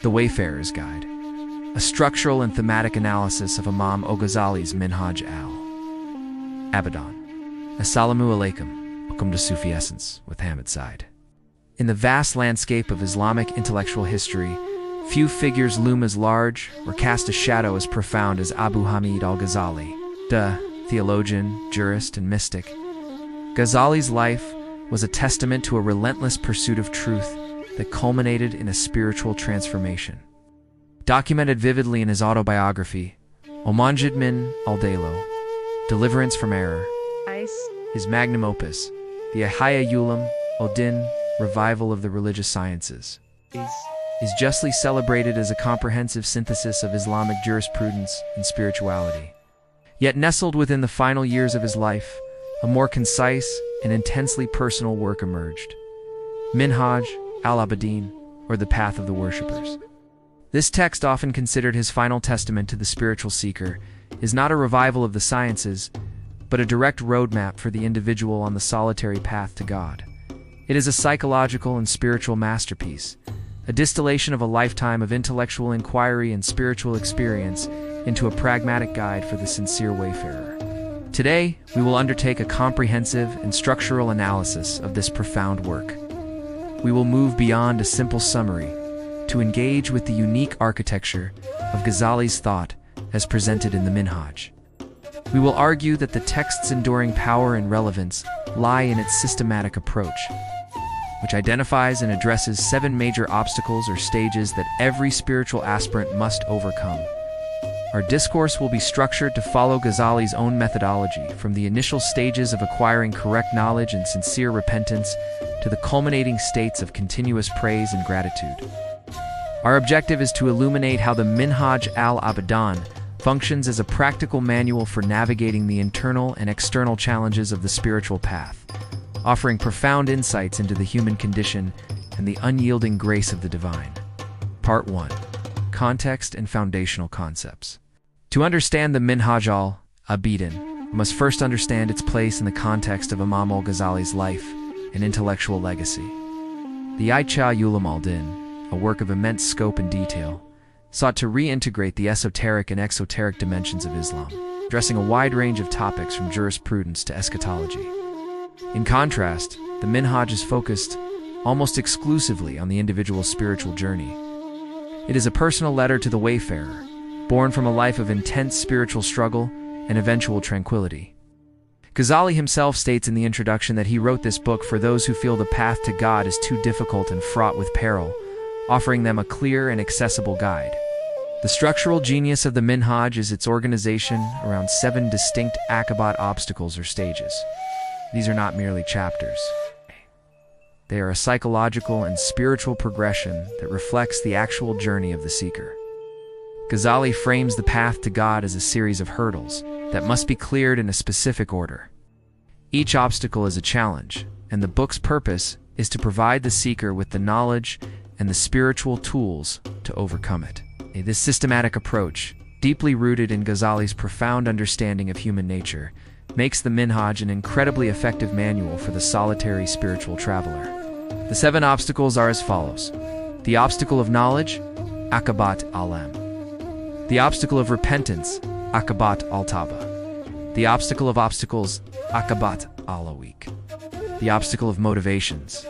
The Wayfarer's Guide, a structural and thematic analysis of Imam al-Ghazali's Minhaj al Abidin. Assalamu alaikum, welcome to Sufi Essence with Hamid Said. In the vast landscape of Islamic intellectual history, few figures loom as large or cast a shadow as profound as Abu Hamid al-Ghazali, the theologian, jurist, and mystic. Ghazali's life was a testament to a relentless pursuit of truth that culminated in a spiritual transformation. Documented vividly in his autobiography, Minhaj al-Abidin, Deliverance from Error, his magnum opus, the Ihya Ulum-ud-Din, Revival of the Religious Sciences, is justly celebrated as a comprehensive synthesis of Islamic jurisprudence and spirituality. Yet nestled within the final years of his life, a more concise and intensely personal work emerged, Minhaj al Abidin, or The Path of the Worshippers. This text, often considered his final testament to the spiritual seeker, is not a revival of the sciences, but a direct roadmap for the individual on the solitary path to God. It is a psychological and spiritual masterpiece, a distillation of a lifetime of intellectual inquiry and spiritual experience into a pragmatic guide for the sincere wayfarer. Today, we will undertake a comprehensive and structural analysis of this profound work. We will move beyond a simple summary to engage with the unique architecture of Ghazali's thought as presented in the Minhaj. We will argue that the text's enduring power and relevance lie in its systematic approach, which identifies and addresses 7 major obstacles or stages that every spiritual aspirant must overcome. Our discourse will be structured to follow Ghazali's own methodology, from the initial stages of acquiring correct knowledge and sincere repentance to the culminating states of continuous praise and gratitude. Our objective is to illuminate how the Minhaj al Abidin functions as a practical manual for navigating the internal and external challenges of the spiritual path, offering profound insights into the human condition and the unyielding grace of the divine. Part 1. Context and Foundational Concepts. To understand the Minhaj al Abidin, we must first understand its place in the context of Imam al-Ghazali's life and intellectual legacy. The Ihya Ulum-ud-Din, a work of immense scope and detail, sought to reintegrate the esoteric and exoteric dimensions of Islam, addressing a wide range of topics from jurisprudence to eschatology. In contrast, the Minhaj is focused almost exclusively on the individual's spiritual journey. It is a personal letter to the wayfarer, born from a life of intense spiritual struggle and eventual tranquility. Ghazali himself states in the introduction that he wrote this book for those who feel the path to God is too difficult and fraught with peril, offering them a clear and accessible guide. The structural genius of the Minhaj is its organization around 7 distinct Aqabat obstacles or stages. These are not merely chapters. They are a psychological and spiritual progression that reflects the actual journey of the seeker. Ghazali frames the path to God as a series of hurdles that must be cleared in a specific order. Each obstacle is a challenge, and the book's purpose is to provide the seeker with the knowledge and the spiritual tools to overcome it. This systematic approach, deeply rooted in Ghazali's profound understanding of human nature, makes the Minhaj an incredibly effective manual for the solitary spiritual traveler. The 7 obstacles are as follows. The obstacle of knowledge, Aqabat al-Am. The obstacle of repentance, Aqabat al-Tawbah. The obstacle of obstacles, Aqabat al-Awiq. The obstacle of motivations,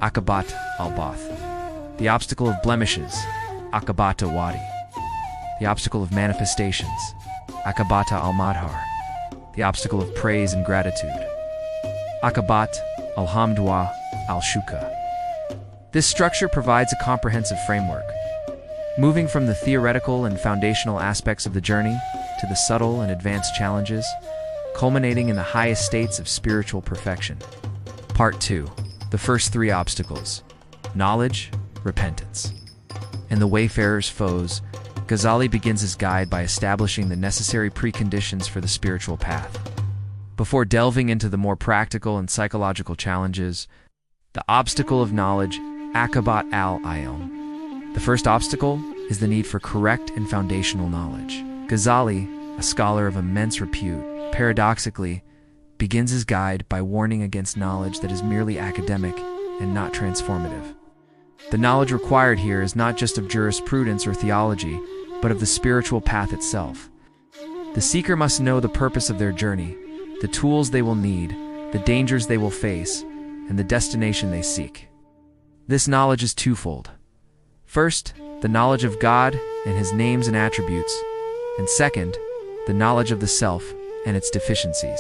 Aqabat al-Bath. The obstacle of blemishes, Aqabat al-Wadi. The obstacle of manifestations, Aqabat al-Madhar. The obstacle of praise and gratitude, Aqabat al-Hamdwa al-Shuka. This structure provides a comprehensive framework, moving from the theoretical and foundational aspects of the journey to the subtle and advanced challenges, culminating in the highest states of spiritual perfection. Part 2. The first 3 obstacles: knowledge, repentance, and the wayfarer's foes. Ghazali begins his guide by establishing the necessary preconditions for the spiritual path. Before delving into the more practical and psychological challenges, the obstacle of knowledge, Aqabat al-Ilm. The first obstacle is the need for correct and foundational knowledge. Ghazali, a scholar of immense repute, paradoxically, begins his guide by warning against knowledge that is merely academic and not transformative. The knowledge required here is not just of jurisprudence or theology, but of the spiritual path itself. The seeker must know the purpose of their journey, the tools they will need, the dangers they will face, and the destination they seek. This knowledge is twofold. First, the knowledge of God and His names and attributes, and second, the knowledge of the self and its deficiencies.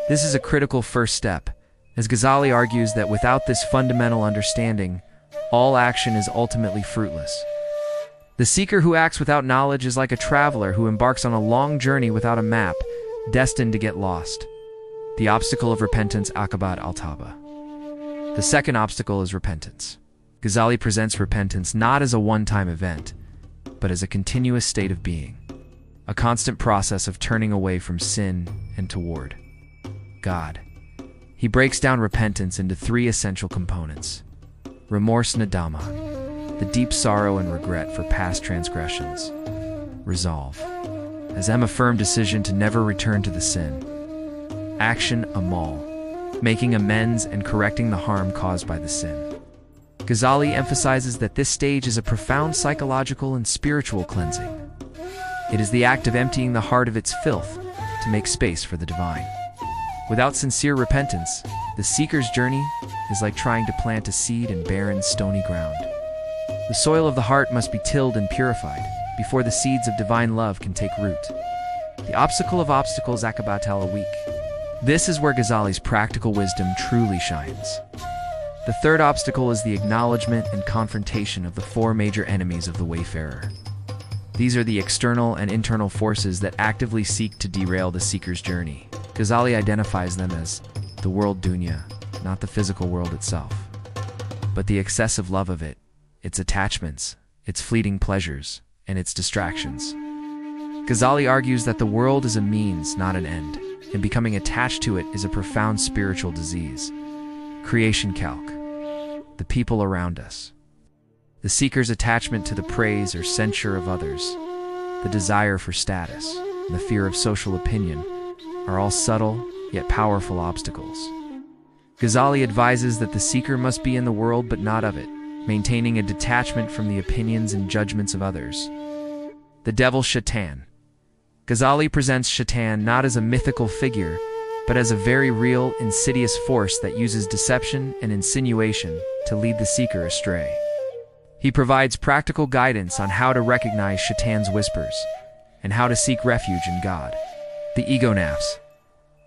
This is a critical first step, as Ghazali argues that without this fundamental understanding, all action is ultimately fruitless. The seeker who acts without knowledge is like a traveler who embarks on a long journey without a map, destined to get lost. The obstacle of repentance, Aqabat al-Tawbah. The second obstacle is repentance. Ghazali presents repentance not as a one-time event, but as a continuous state of being, a constant process of turning away from sin and toward God. He breaks down repentance into three essential components: remorse, nadama, the deep sorrow and regret for past transgressions; resolve, a firm decision to never return to the sin; action, amal, making amends and correcting the harm caused by the sin. Ghazali emphasizes that this stage is a profound psychological and spiritual cleansing. It is the act of emptying the heart of its filth to make space for the divine. Without sincere repentance, the seeker's journey is like trying to plant a seed in barren, stony ground. The soil of the heart must be tilled and purified before the seeds of divine love can take root. The obstacle of obstacles, Aqabat al-Weak. This is where Ghazali's practical wisdom truly shines. The third obstacle is the acknowledgement and confrontation of the four major enemies of the Wayfarer. These are the external and internal forces that actively seek to derail the seeker's journey. Ghazali identifies them as the world dunya, not the physical world itself, but the excessive love of it, its attachments, its fleeting pleasures, and its distractions. Ghazali argues that the world is a means, not an end, and becoming attached to it is a profound spiritual disease. Creation calc. The people around us. The seeker's attachment to the praise or censure of others, the desire for status, and the fear of social opinion are all subtle yet powerful obstacles. Ghazali advises that the seeker must be in the world but not of it, maintaining a detachment from the opinions and judgments of others. The devil Shaitan. Ghazali presents Shaitan not as a mythical figure, but as a very real, insidious force that uses deception and insinuation to lead the seeker astray. He provides practical guidance on how to recognize Shaitan's whispers and how to seek refuge in God. The ego nafs.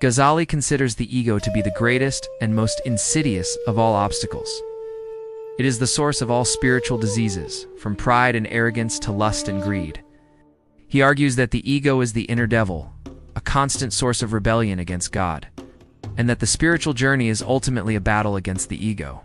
Ghazali considers the ego to be the greatest and most insidious of all obstacles. It is the source of all spiritual diseases, from pride and arrogance to lust and greed. He argues that the ego is the inner devil, a constant source of rebellion against God, and that the spiritual journey is ultimately a battle against the ego.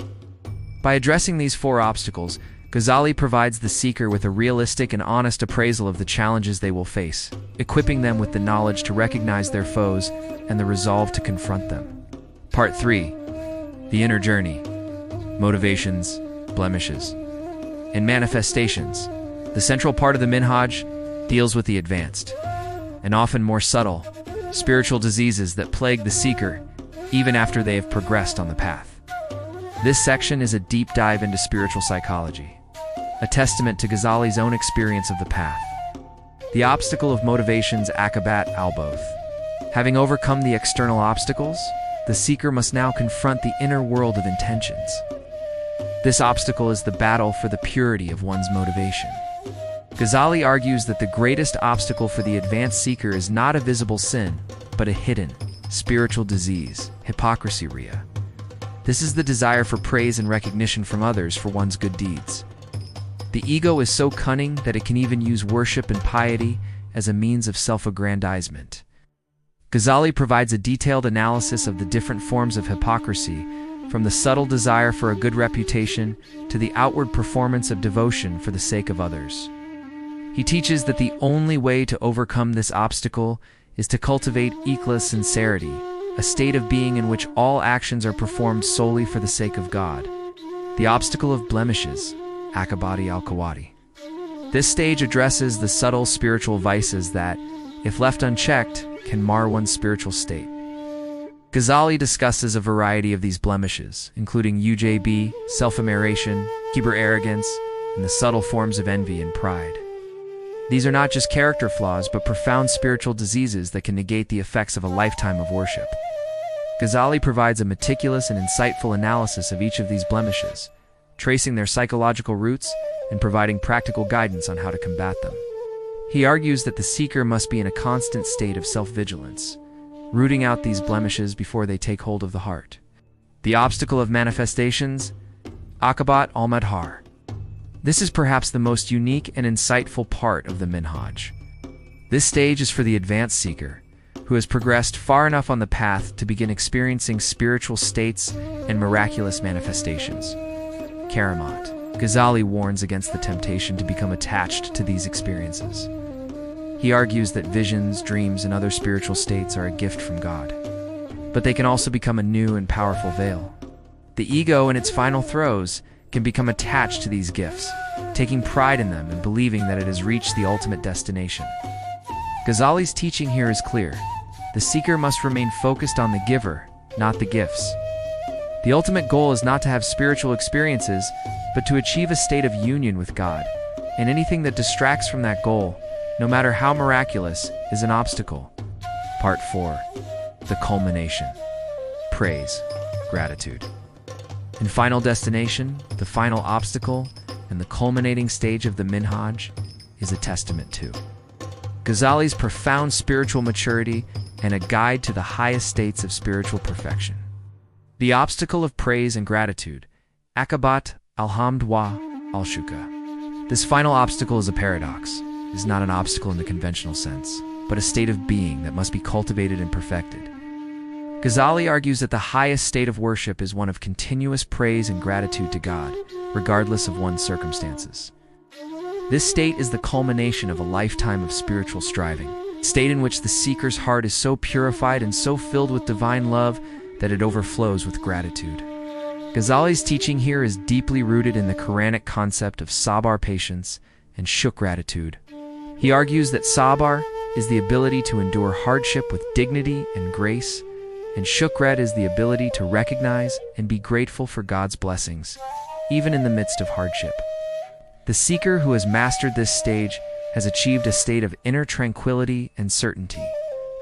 By addressing these four obstacles, Ghazali provides the seeker with a realistic and honest appraisal of the challenges they will face, equipping them with the knowledge to recognize their foes and the resolve to confront them. Part 3. The Inner Journey. Motivations, blemishes, and manifestations. The central part of the Minhaj deals with the advanced, and often more subtle, spiritual diseases that plague the seeker even after they have progressed on the path. This section is a deep dive into spiritual psychology, a testament to Ghazali's own experience of the path. The obstacle of motivations, Aqabat al-Both. Having overcome the external obstacles, the seeker must now confront the inner world of intentions. This obstacle is the battle for the purity of one's motivation. Ghazali argues that the greatest obstacle for the advanced seeker is not a visible sin, but a hidden, spiritual disease, hypocrisy. This is the desire for praise and recognition from others for one's good deeds. The ego is so cunning that it can even use worship and piety as a means of self-aggrandizement. Ghazali provides a detailed analysis of the different forms of hypocrisy, from the subtle desire for a good reputation to the outward performance of devotion for the sake of others. He teaches that the only way to overcome this obstacle is to cultivate ikhlas, sincerity, a state of being in which all actions are performed solely for the sake of God. The obstacle of blemishes, Aqabati al-Kawati. This stage addresses the subtle spiritual vices that, if left unchecked, can mar one's spiritual state. Ghazali discusses a variety of these blemishes, including ujb, self-admiration, kibr arrogance, and the subtle forms of envy and pride. These are not just character flaws, but profound spiritual diseases that can negate the effects of a lifetime of worship. Ghazali provides a meticulous and insightful analysis of each of these blemishes, tracing their psychological roots and providing practical guidance on how to combat them. He argues that the seeker must be in a constant state of self-vigilance, rooting out these blemishes before they take hold of the heart. The obstacle of manifestations, Aqabat al-Madhar. This is perhaps the most unique and insightful part of the Minhaj. This stage is for the advanced seeker, who has progressed far enough on the path to begin experiencing spiritual states and miraculous manifestations. Karamat. Ghazali warns against the temptation to become attached to these experiences. He argues that visions, dreams, and other spiritual states are a gift from God, but they can also become a new and powerful veil. The ego, in its final throes, can become attached to these gifts, taking pride in them and believing that it has reached the ultimate destination. Ghazali's teaching here is clear. The seeker must remain focused on the giver, not the gifts. The ultimate goal is not to have spiritual experiences, but to achieve a state of union with God, and anything that distracts from that goal, no matter how miraculous, is an obstacle. Part 4. The culmination. Praise, gratitude. In final destination, the final obstacle, and the culminating stage of the Minhaj is a testament to Ghazali's profound spiritual maturity and a guide to the highest states of spiritual perfection. The obstacle of praise and gratitude, Aqabat al-Hamd wa al-Shukr. This final obstacle is a paradox. It is not an obstacle in the conventional sense, but a state of being that must be cultivated and perfected. Ghazali argues that the highest state of worship is one of continuous praise and gratitude to God, regardless of one's circumstances. This state is the culmination of a lifetime of spiritual striving, a state in which the seeker's heart is so purified and so filled with divine love that it overflows with gratitude. Ghazali's teaching here is deeply rooted in the Quranic concept of sabar, patience, and shukr, gratitude. He argues that sabar is the ability to endure hardship with dignity and grace, and shukr is the ability to recognize and be grateful for God's blessings, even in the midst of hardship. The seeker who has mastered this stage has achieved a state of inner tranquility and certainty,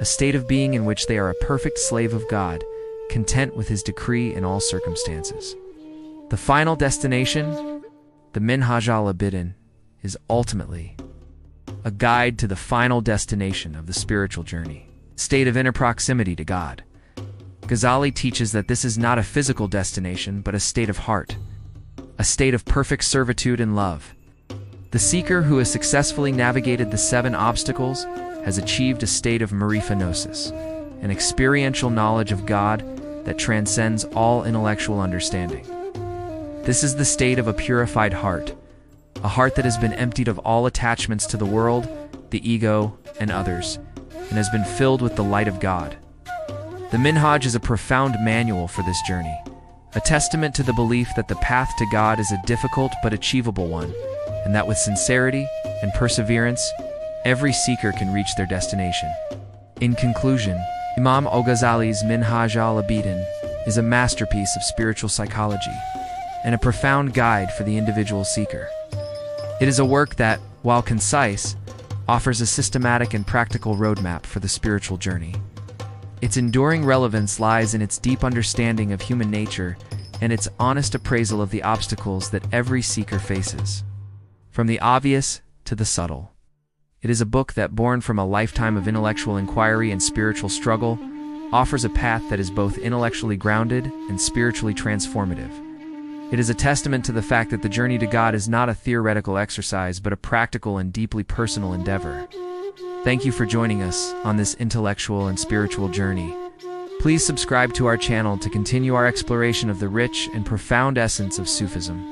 a state of being in which they are a perfect slave of God, content with His decree in all circumstances. The final destination, the Minhaj al Abidin, is ultimately a guide to the final destination of the spiritual journey, a state of inner proximity to God. Ghazali teaches that this is not a physical destination, but a state of heart, a state of perfect servitude and love. The seeker who has successfully navigated the 7 obstacles has achieved a state of marifanosis, an experiential knowledge of God that transcends all intellectual understanding. This is the state of a purified heart, a heart that has been emptied of all attachments to the world, the ego, and others, and has been filled with the light of God. The Minhaj is a profound manual for this journey, a testament to the belief that the path to God is a difficult but achievable one, and that with sincerity and perseverance, every seeker can reach their destination. In conclusion, Imam al-Ghazali's Minhaj al Abidin is a masterpiece of spiritual psychology and a profound guide for the individual seeker. It is a work that, while concise, offers a systematic and practical roadmap for the spiritual journey. Its enduring relevance lies in its deep understanding of human nature and its honest appraisal of the obstacles that every seeker faces, from the obvious to the subtle. It is a book that, born from a lifetime of intellectual inquiry and spiritual struggle, offers a path that is both intellectually grounded and spiritually transformative. It is a testament to the fact that the journey to God is not a theoretical exercise, but a practical and deeply personal endeavor. Thank you for joining us on this intellectual and spiritual journey. Please subscribe to our channel to continue our exploration of the rich and profound essence of Sufism.